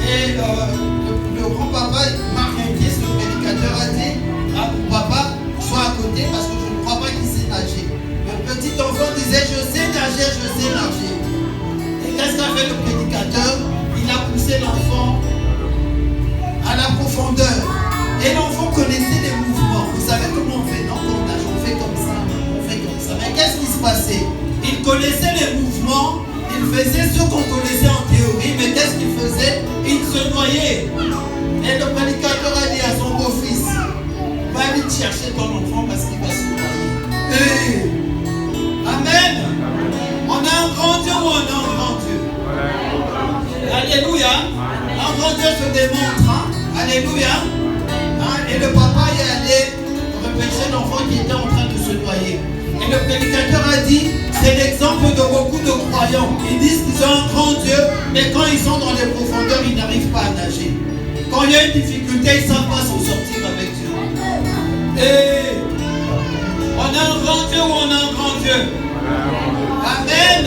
Et le grand-papa Marianquis, le prédicateur, a dit à mon papa, sois à côté parce que je ne crois pas qu'il sait nager. Le petit enfant disait, je sais nager, je sais nager. Et qu'est-ce qu'a fait le prédicateur? Il a poussé l'enfant à la profondeur. Et l'enfant connaissait les mouvements. Vous savez comment on fait? Non, on nage, on fait comme ça, on fait comme ça. Mais qu'est-ce qui se passait? Il connaissait les mouvements, il faisait ce qu'on connaissait en théorie, mais qu'est-ce qu'il faisait? Il se noyait. Et le prédicateur a dit à son beau-fils, va aller chercher ton enfant parce qu'il va se noyer. Amen. On a un grand Dieu ou on a un grand Dieu? Alléluia. Un grand Dieu se démontre. Hein? Alléluia. Hein? Et le papa est allé repêcher l'enfant qui était en train de se noyer. Et le prédicateur a dit, c'est l'exemple de beaucoup de croyants. Ils disent qu'ils ont un grand Dieu, mais quand ils sont dans les profondeurs, ils n'arrivent pas à nager. Quand il y a une difficulté, ils ne savent pas s'en sortir avec Dieu. Et on a un grand Dieu ou on a un grand Dieu? Amen.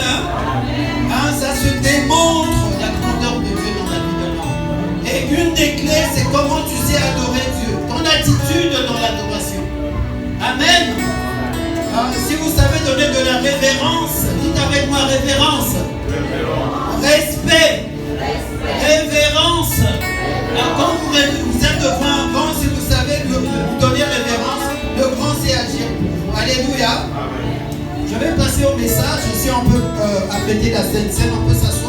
Hein, ça se démontre la grandeur de Dieu dans la vie de l'homme. Et une des clés, c'est comment tu sais adorer Dieu. Ton attitude dans l'adoration. Amen. Si vous savez donner de la révérence, dites avec moi révérence. Respect. Révérence. Quand vous êtes devant un grand, si vous savez lui donner révérence, le grand sait agir pour vous. Alléluia. Je vais passer au message. Si on peut apprêter la scène, on peut s'asseoir.